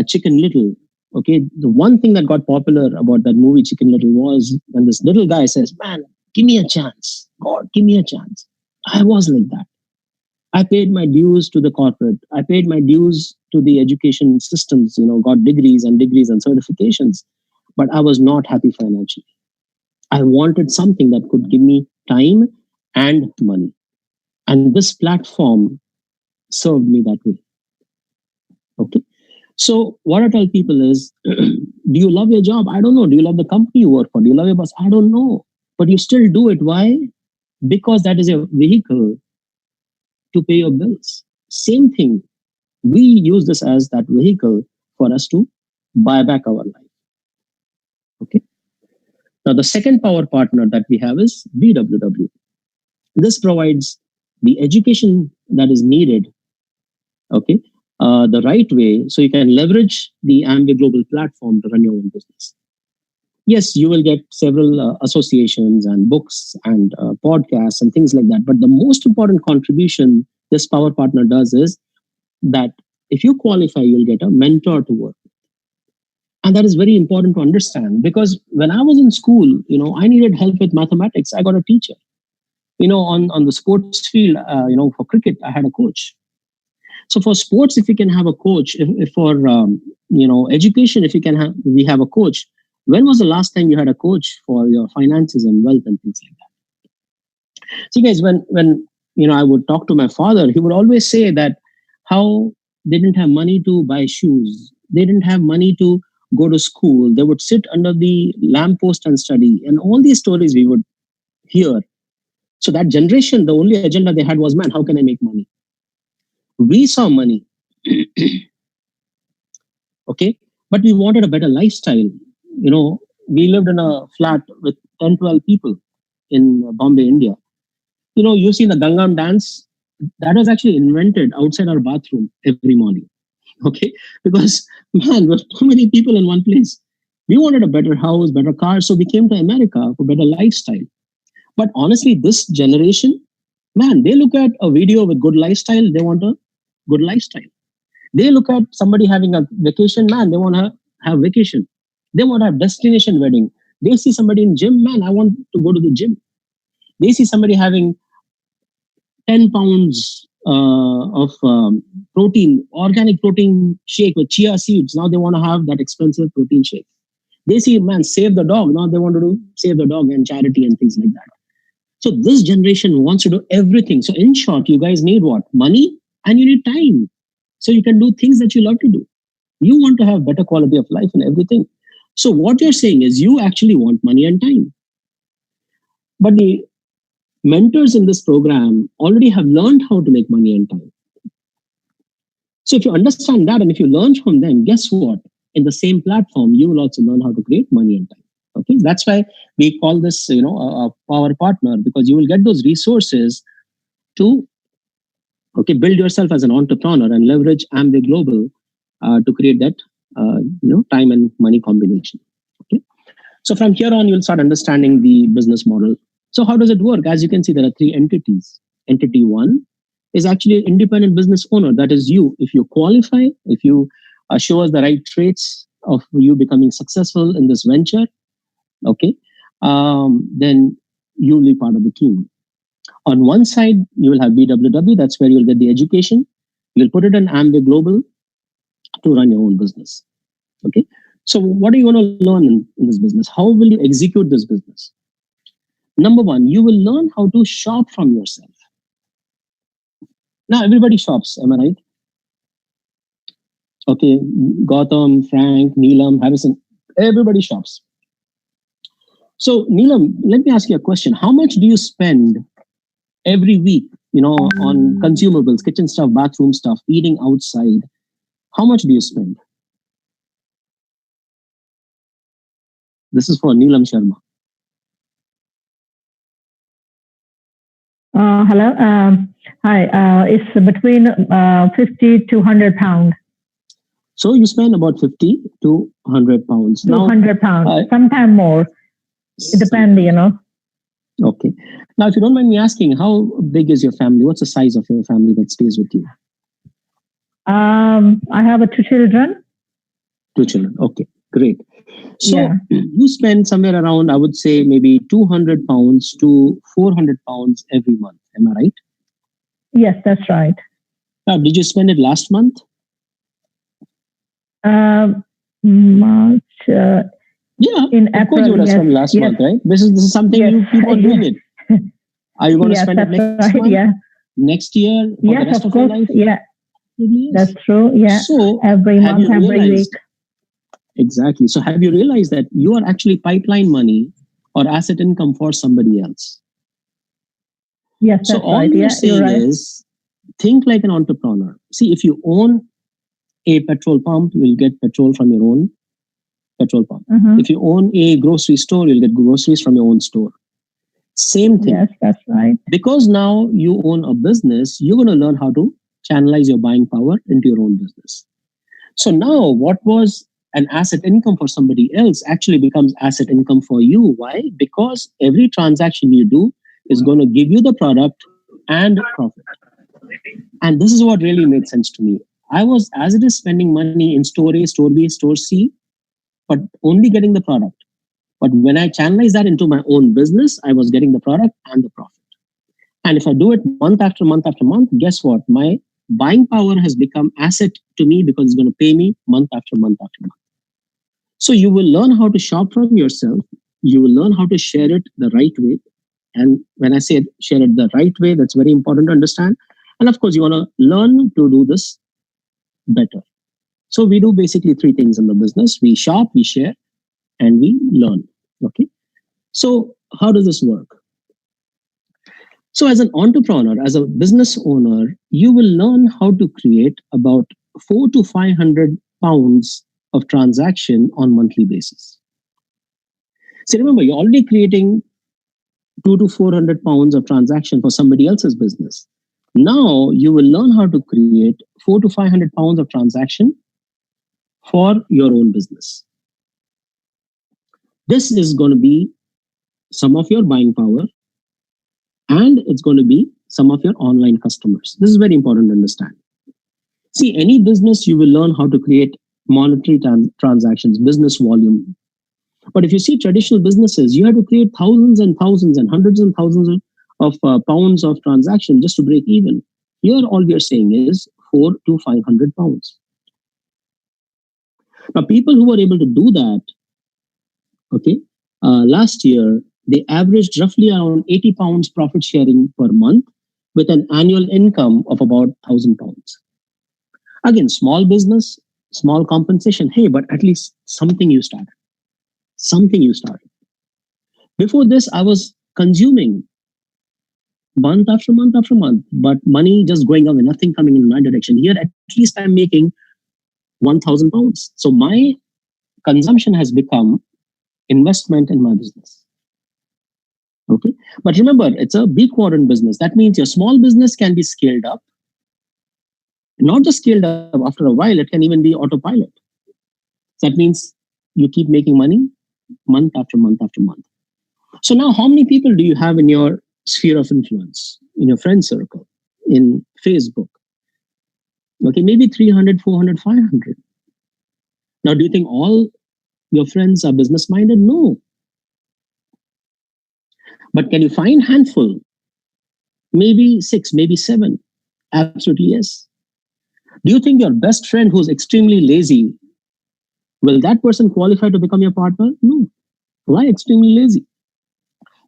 Chicken Little. Okay, the one thing that got popular about that movie, Chicken Little, was when this little guy says, "Man, give me a chance. God, give me a chance." I was like that. I paid my dues to the corporate. I paid my dues to the education systems, got degrees and certifications, but I was not happy financially. I wanted something that could give me time and money. And this platform served me that way. Okay. So what I tell people is, do you love your job? I don't know. Do you love the company you work for? Do you love your boss? I don't know. But you still do it. Why? Because that is your vehicle to pay your bills. Same thing. We use this as that vehicle for us to buy back our life. Okay. Now, the second power partner that we have is BWW. This provides the education that is needed, okay, the right way, so you can leverage the Amway Global platform to run your own business. Yes, you will get several associations and books and podcasts and things like that. But the most important contribution this power partner does is that if you qualify, you'll get a mentor to work with. And that is very important to understand, because when I was in school, I needed help with mathematics. I got a teacher. On the sports field, for cricket, I had a coach. So for sports, if you can have a coach, if for education, if we have a coach. When was the last time you had a coach for your finances and wealth and things like that? See, guys, when I would talk to my father, he would always say that how they didn't have money to buy shoes, they didn't have money to go to school, they would sit under the lamppost and study, and all these stories we would hear. So that generation, the only agenda they had was, man, how can I make money? We saw money, okay, but we wanted a better lifestyle. We lived in a flat with 10, 12 people in Bombay, India. You've seen the Gangam dance. That was actually invented outside our bathroom every morning. Okay, because man, there were too many people in one place. We wanted a better house, better car, so we came to America for better lifestyle. But honestly, this generation, man, they look at a video with good lifestyle, they want a good lifestyle. They look at somebody having a vacation, man, they want to have vacation. They want to have destination wedding. They see somebody in gym, man, I want to go to the gym. They see somebody having 10 pounds of protein, organic protein shake with chia seeds. Now they want to have that expensive protein shake. They see, man, save the dog. Now they want to do save the dog and charity and things like that. So this generation wants to do everything. So in short, you guys need what? Money, and you need time. So you can do things that you love to do. You want to have better quality of life and everything. So what you're saying is you actually want money and time. But the mentors in this program already have learned how to make money and time. So if you understand that and if you learn from them, guess what? In the same platform, you will also learn how to create money and time. Okay, that's why we call this, a power partner, because you will get those resources to Okay, build yourself as an entrepreneur and leverage Amway Global to create that time and money combination. Okay, so from here on, you'll start understanding the business model. So how does it work? As you can see, there are three entities. Entity one is actually an independent business owner. That is you. If you qualify, if you show us the right traits of you becoming successful in this venture, okay, then you'll be part of the team. On one side, you will have BWW. That's where you'll get the education. You'll put it in Amway Global to run your own business. Okay. So what are you going to learn in this business? How will you execute this business? Number one, you will learn how to shop from yourself. Now, everybody shops. Am I right? Okay. Gautam, Frank, Neelam, Harrison, everybody shops. So Neelam, let me ask you a question. How much do you spend every week, on consumables, kitchen stuff, bathroom stuff, eating outside? How much do you spend? This is for Neelam Sharma. Hello. Hi. It's between 50 to 100 pounds. So you spend about 50 to 100 pounds. 200 pounds, sometimes more. It depends, Okay. Now, if you don't mind me asking, how big is your family? What's the size of your family that stays with you? I have 2 children. 2 children. Okay, great. So you spend somewhere around, I would say, maybe 200 pounds to 400 pounds every month. Am I right? Yes, that's right. Now, did you spend it last month? March. Yeah, in of course you would have spent last month, right? This is something you keep on doing it. Are you going to spend it next month? Yeah. Next year? For the rest of course. Your life? Yeah. Yes. That's true. Yeah. So every month, every week. Exactly. So have you realized that you are actually pipeline money or asset income for somebody else? Yes, that's so all right. you're saying is think like an entrepreneur. See, if you own a petrol pump, you will get petrol from your own petrol pump. If you own a grocery store, you'll get groceries from your own store. Same thing. Yes, that's right. Because now you own a business, you're going to learn how to channelize your buying power into your own business. So now what was an asset income for somebody else actually becomes asset income for you. Why? Because every transaction you do is going to give you the product and profit. And this is what really made sense to me. I was, as it is, spending money in store A, store B, store C, but only getting the product. But when I channelize that into my own business, I was getting the product and the profit. And if I do it month after month after month, guess what? My buying power has become asset to me because it's going to pay me month after month after month. So you will learn how to shop from yourself. You will learn how to share it the right way. And when I say share it the right way, that's very important to understand. And of course, you want to learn to do this better. So we do basically 3 things in the business. We shop, we share, and we learn. Okay. So how does this work? So as an entrepreneur, as a business owner, you will learn how to create about 400 to 500 pounds of transaction on monthly basis. So remember, you're already creating 200 to 400 pounds of transaction for somebody else's business. Now you will learn how to create 400 to 500 pounds of transaction for your own business. This is going to be some of your buying power, and it's going to be some of your online customers. This is very important to understand. See, any business, you will learn how to create monetary transactions, business volume. But if you see traditional businesses, you have to create thousands and thousands and hundreds and thousands of pounds of transaction just to break even. Here, all we are saying is 400 to 500 pounds. Now, people who were able to do that, okay, last year, they averaged roughly around 80 pounds profit sharing per month with an annual income of about 1,000 pounds. Again, small business, small compensation. Hey, but at least something you started. Something you started. Before this, I was consuming month after month after month, but money just going away, nothing coming in my direction. Here, at least I'm making 1,000 pounds. So my consumption has become investment in my business. Okay. But remember, it's a B quadrant business. That means your small business can be scaled up Not just scaled up, after a while, it can even be autopilot. That means you keep making money month after month after month. So now how many people do you have in your sphere of influence, in your friend circle, in Facebook? Okay, maybe 300, 400, 500. Now, do you think all your friends are business minded? No. But can you find handful? Maybe 6, maybe 7. Absolutely yes. Do you think your best friend who's extremely lazy, will that person qualify to become your partner? No. Why extremely lazy?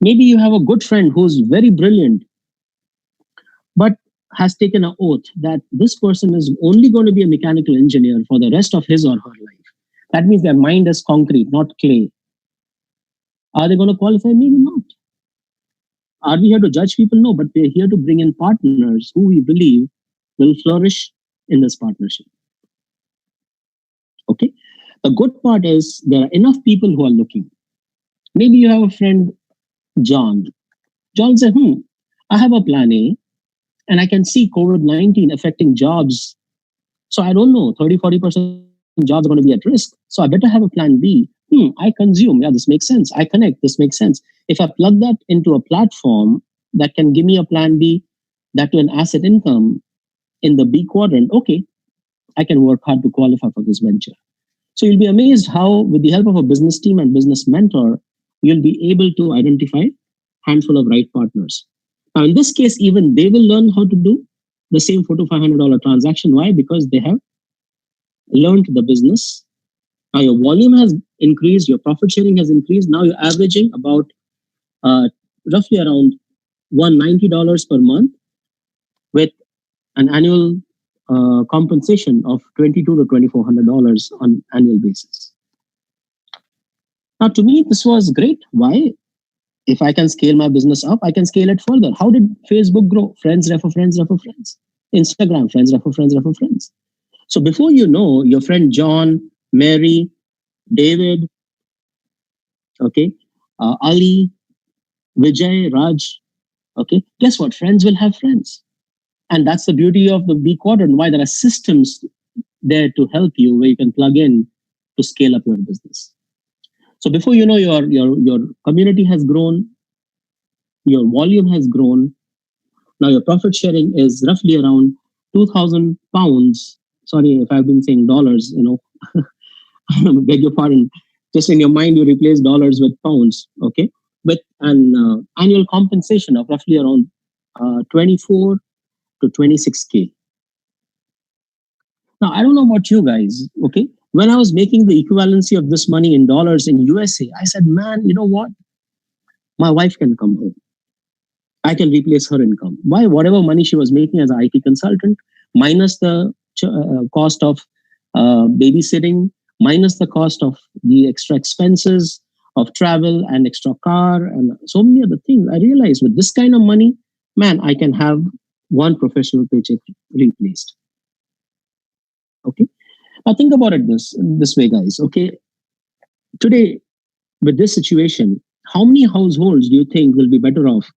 Maybe you have a good friend who's very brilliant, but has taken an oath that this person is only going to be a mechanical engineer for the rest of his or her life. That means their mind is concrete, not clay. Are they going to qualify? Maybe not. Are we here to judge people? No, but we're here to bring in partners who we believe will flourish in this partnership. Okay? The good part is there are enough people who are looking. Maybe you have a friend, John. John said, I have a plan A, and I can see COVID-19 affecting jobs. So I don't know, 30, 40% jobs are going to be at risk. So I better have a plan B. I consume. Yeah, this makes sense. I connect. This makes sense. If I plug that into a platform that can give me a plan B, that to an asset income in the B quadrant, okay, I can work hard to qualify for this venture. So you'll be amazed how, with the help of a business team and business mentor, you'll be able to identify a handful of right partners. Now, in this case, even they will learn how to do the same $400 to $500 transaction. Why? Because they have learned the business. Now your volume has increased, your profit sharing has increased. Now you're averaging about roughly around $190 per month with an annual compensation of $2,200 to $2,400 on annual basis. Now, to me, this was great. Why? If I can scale my business up, I can scale it further. How did Facebook grow? Friends refer friends refer friends. Instagram, friends refer friends refer friends. So before you know, your friend John, Mary, David, okay, Ali, Vijay, Raj, okay, guess what? Friends will have friends. And that's the beauty of the B quadrant, why there are systems there to help you where you can plug in to scale up your business. So before you know, your community has grown, your volume has grown. Now your profit sharing is roughly around 2,000 pounds. Sorry if I've been saying dollars, I beg your pardon. Just in your mind, you replace dollars with pounds, okay? With an annual compensation of roughly around 24 to 26K. Now, I don't know about you guys, okay? When I was making the equivalency of this money in dollars in USA, I said, man, you know what? My wife can come home. I can replace her income. Why? Whatever money she was making as an IT consultant, minus the cost of babysitting, minus the cost of the extra expenses of travel and extra car and so many other things. I realized with this kind of money, man, I can have one professional paycheck replaced. Okay. Now think about it this way, guys. Okay. Today, with this situation, how many households do you think will be better off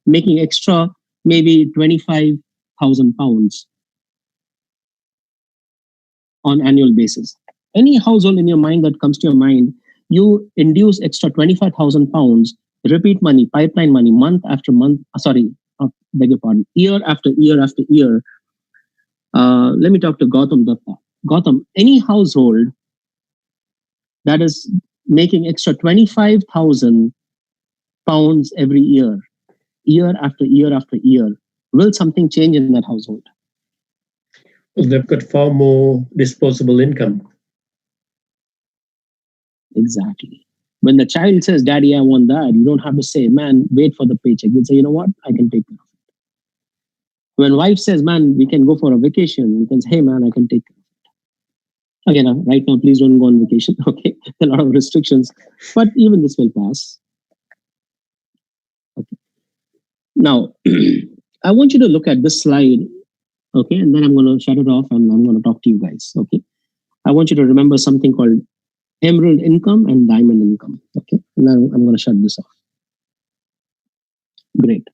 making extra maybe 25,000 pounds on annual basis? Any household in your mind that comes to your mind, you induce extra 25,000 pounds, repeat money, pipeline money, month after month, beg your pardon, year after year after year. Let me talk to Gautam Datta. Gautam, any household that is making extra 25,000 pounds every year, year after year after year, will something change in that household? Well, they've got far more disposable income. Exactly. When the child says, Daddy, I want that, you don't have to say, man, wait for the paycheck. You'll say, you know what? I can take care of it. When wife says, man, we can go for a vacation, you can say, hey, man, I can take care of it. Again, right now, please don't go on vacation. Okay. There are a lot of restrictions, but even this will pass. Okay. Now, I want you to look at this slide. Okay. And then I'm going to shut it off and I'm going to talk to you guys. Okay. I want you to remember something called emerald income and diamond income. Okay. And now I'm going to shut this off. Great.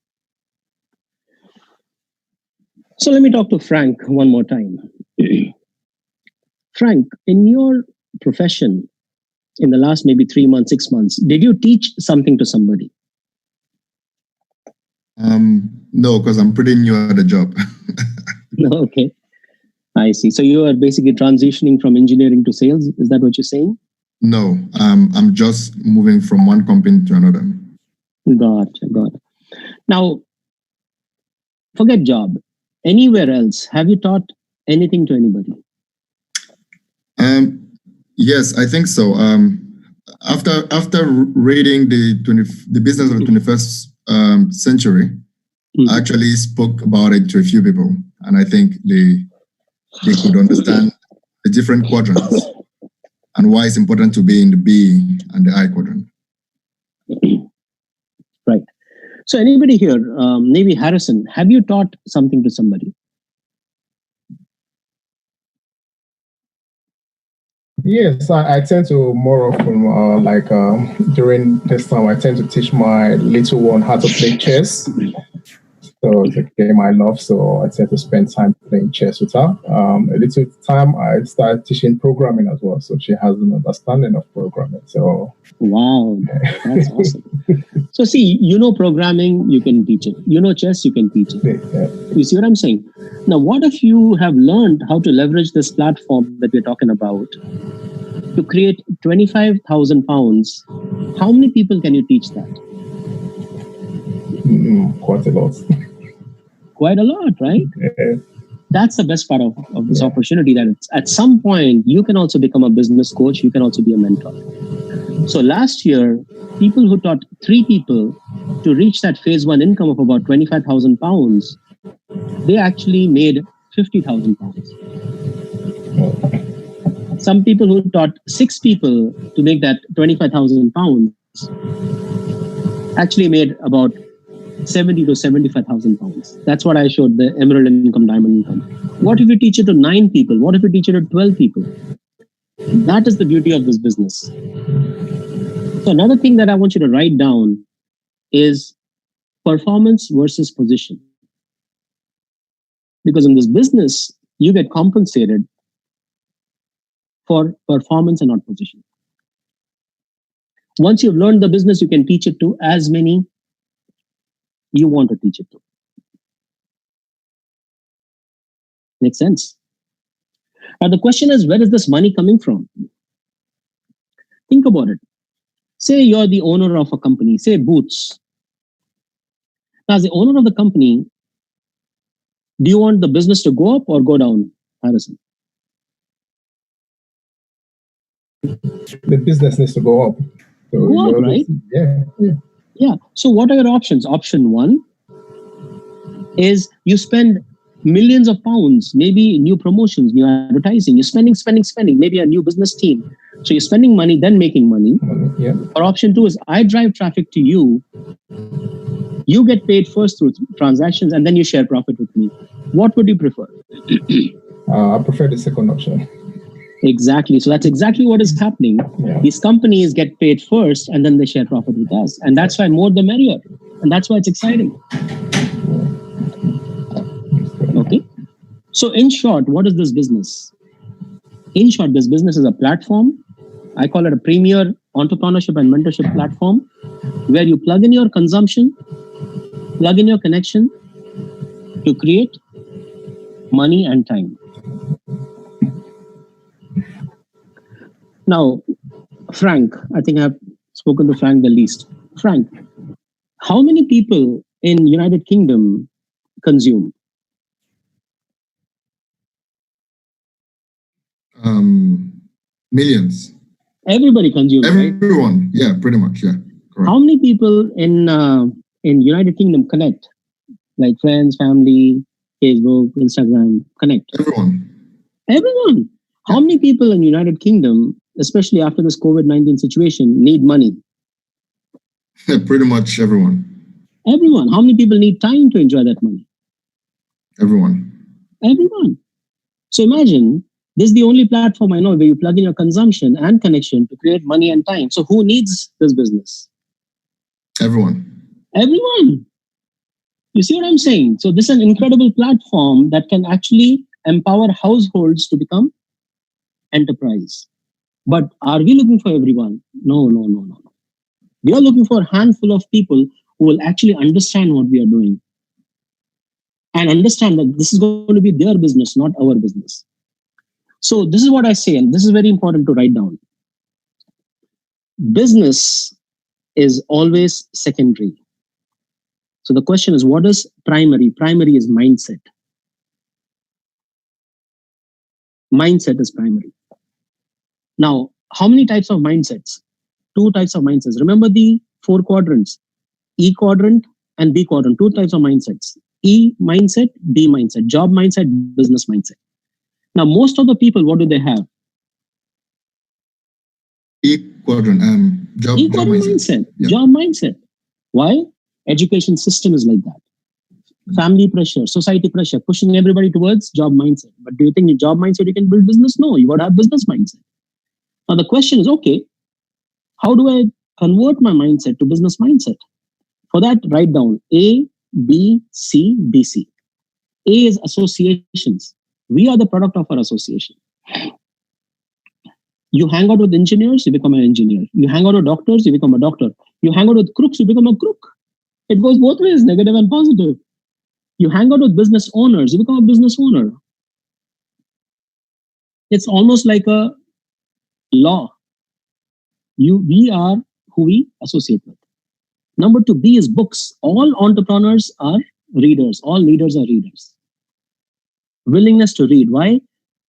So let me talk to Frank one more time. Frank, in your profession, in the last maybe 3 months, 6 months, did you teach something to somebody? No, because I'm pretty new at the job. Okay, I see. So you are basically transitioning from engineering to sales. Is that what you're saying? No, I'm just moving from one company to another. Gotcha. Now, forget job. Anywhere else, have you taught anything to anybody? Yes, I think so. After reading the business of the 21st century, I actually spoke about it to a few people, and I think they could understand the different quadrants and why it's important to be in the B and the I quadrant. Right. So anybody here, maybe Harrison, have you taught something to somebody? Yes, I tend to more often, during this time, I tend to teach my little one how to play chess. So it's a game I love, so I tend to spend time playing chess with her. A little time, I started teaching programming as well, so she has an understanding of programming. So wow, that's awesome. So see, you know programming, you can teach it. You know chess, you can teach it. Yeah. You see what I'm saying? Now, what if you have learned how to leverage this platform that we're talking about to create 25,000 pounds? How many people can you teach that? Quite a lot. Quite a lot, right? Yeah. That's the best part of this opportunity, that it's, at some point you can also become a business coach, you can also be a mentor. So last year, people who taught 3 people to reach that phase 1 income of about 25,000 pounds, they actually made 50,000 pounds. Some people who taught 6 people to make that 25,000 pounds actually made about 70 to 75,000 pounds. That's what I showed, the emerald income, diamond income. What if you teach it to 9 people? What if you teach it to 12 people? That is the beauty of this business. So another thing that I want you to write down is performance versus position. Because in this business, you get compensated for performance and not position. Once you've learned the business, you can teach it to as many you want to teach it to. Makes sense? Now the question is, where is this money coming from? Think about it. Say you're the owner of a company, say Boots. Now, as the owner of the company, do you want the business to go up or go down, Harrison? The business needs to go up. So go up, right? Yeah. So what are your options? Option 1 is you spend millions of pounds, maybe new promotions, new advertising. You're spending, maybe a new business team. So you're spending money, then making money. Yeah. Or option 2 is I drive traffic to you. You get paid first through transactions, and then you share profit with me. What would you prefer? I prefer the second option. Exactly. So that's exactly what is happening. Yeah. These companies get paid first, and then they share profit with us. And that's why more the merrier. And that's why it's exciting. Okay. So in short, what is this business? In short, this business is a platform. I call it a premier entrepreneurship and mentorship platform, where you plug in your consumption, plug in your connection to create money and time. Now, Frank, I think I've spoken to Frank the least. Frank, how many people in United Kingdom consume? Millions. Everybody consumes, Everyone, right? Yeah, pretty much, yeah. Correct. How many people in United Kingdom connect? Like friends, family, Facebook, Instagram, connect? Everyone. How many people in United Kingdom, especially after this COVID-19 situation, need money? Pretty much everyone. Everyone. How many people need time to enjoy that money? Everyone. So imagine, this is the only platform I know where you plug in your consumption and connection to create money and time. So who needs this business? Everyone. You see what I'm saying? So this is an incredible platform that can actually empower households to become enterprise. But are we looking for everyone? No. We are looking for a handful of people who will actually understand what we are doing and understand that this is going to be their business, not our business. So this is what I say, and this is very important to write down. Business is always secondary. So the question is, what is primary? Primary is mindset. Mindset is primary. Now, how many types of mindsets? 2 types of mindsets. Remember the 4 quadrants, E quadrant and B quadrant, 2 types of mindsets. E mindset, B mindset, job mindset, business mindset. Now, most of the people, what do they have? E quadrant, job mindset. Yeah. Job mindset. Why? Education system is like that. Family pressure, society pressure, pushing everybody towards job mindset. But do you think in job mindset you can build business? No, you got to have business mindset. Now the question is, okay, how do I convert my mindset to business mindset? For that, write down A, B, C, B, C. A is associations. We are the product of our association. You hang out with engineers, you become an engineer. You hang out with doctors, you become a doctor. You hang out with crooks, you become a crook. It goes both ways, negative and positive. You hang out with business owners, you become a business owner. It's almost like a law. We are who we associate with. Number 2, B is books. All entrepreneurs are readers. All leaders are readers. Willingness to read. Why?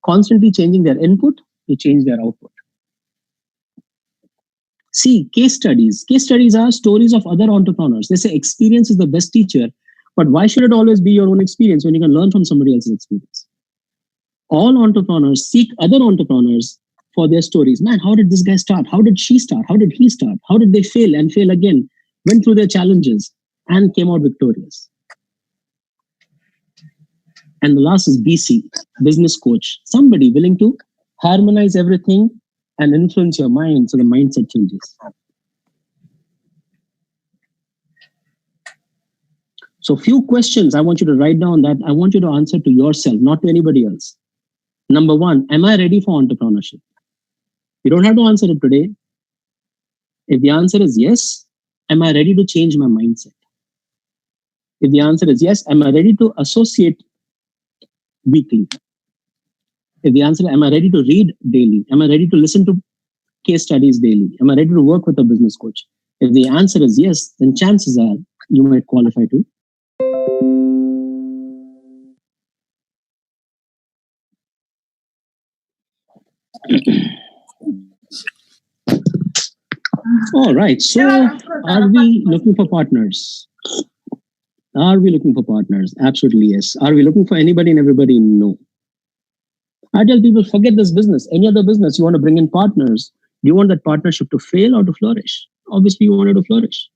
Constantly changing their input to change their output. C, case studies. Case studies are stories of other entrepreneurs. They say experience is the best teacher, but why should it always be your own experience when you can learn from somebody else's experience? All entrepreneurs seek other entrepreneurs for their stories. Man, how did this guy start? How did she start? How did he start? How did they fail and fail again? Went through their challenges and came out victorious. And the last is BC, business coach. Somebody willing to harmonize everything and influence your mind so the mindset changes. So few questions I want you to write down that I want you to answer to yourself, not to anybody else. Number 1, am I ready for entrepreneurship? You don't have to answer it today. If the answer is yes, am I ready to change my mindset? If the answer is yes, am I ready to associate weekly? If the answer is, am I ready to read daily? Am I ready to listen to case studies daily? Am I ready to work with a business coach? If the answer is yes, then chances are you might qualify to. All right. So are we looking for partners? Are we looking for partners? Absolutely yes. Are we looking for anybody and everybody? No. I tell people, forget this business. Any other business, you want to bring in partners. Do you want that partnership to fail or to flourish? Obviously, you want it to flourish.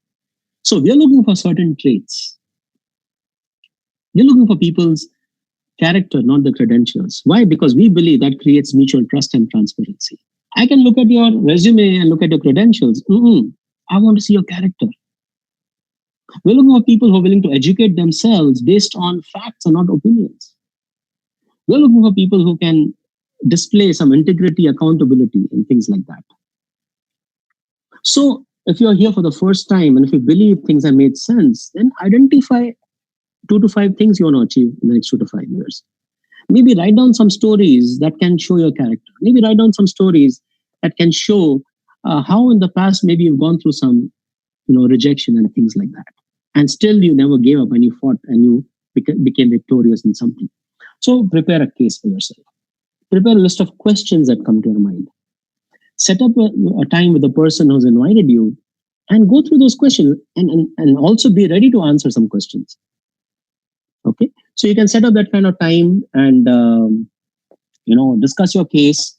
So we're looking for certain traits. We're looking for people's character, not the credentials. Why? Because we believe that creates mutual trust and transparency. I can look at your resume and look at your credentials. I want to see your character. We're looking for people who are willing to educate themselves based on facts and not opinions. We're looking for people who can display some integrity, accountability, and things like that. So if you're here for the first time and if you believe things have made sense, then identify 2 to 5 things you want to achieve in the next 2 to 5 years. Maybe write down some stories that can show your character. Maybe write down some stories that can show how in the past maybe you've gone through some rejection and things like that. And still you never gave up and you fought and you became victorious in something. So prepare a case for yourself. Prepare a list of questions that come to your mind. Set up a time with the person who's invited you and go through those questions and also be ready to answer some questions. Okay, so you can set up that kind of time and discuss your case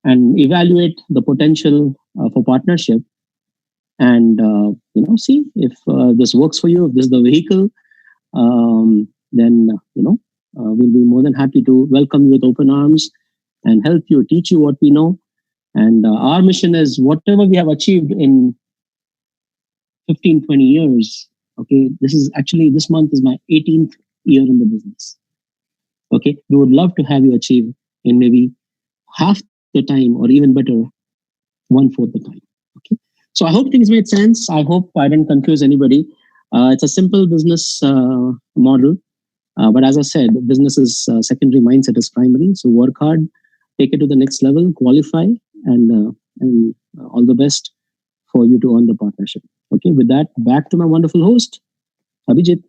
and evaluate the potential for partnership and see if this works for you. If this is the vehicle, then we'll be more than happy to welcome you with open arms and help you, teach you what we know. And our mission is whatever we have achieved in 15, 20 years, Okay, this month is my 18th year in the business. Okay, we would love to have you achieve in maybe half the time or even better, 1/4 the time. Okay, so I hope things made sense. I hope I didn't confuse anybody. It's a simple business model, but as I said, business is secondary, mindset is primary. So work hard, take it to the next level, qualify, and all the best for you to earn the partnership. Okay, with that, back to my wonderful host, Abhijit.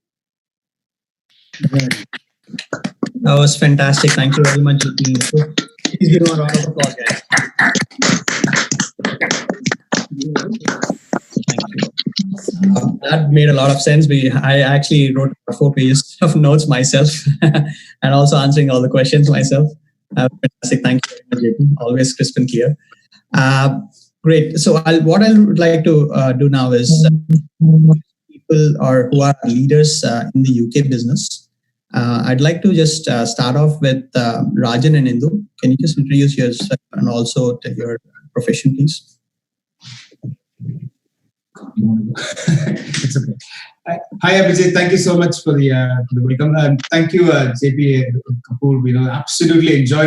That was fantastic. Thank you very much, Ritu. Please give him a round of applause, guys. Thank you. That made a lot of sense. I actually wrote 4 pages of notes myself and also answering all the questions myself. Fantastic. Thank you very much, JP. Always crisp and clear. Great. So what I would like to do now is people who are leaders in the UK business. I'd like to just start off with Rajan and Indu. Can you just introduce yourself and also tell your profession, please? It's okay. Hi, Abhijit. Thank you so much for the welcome. Thank you, JP Kapoor. Absolutely enjoyed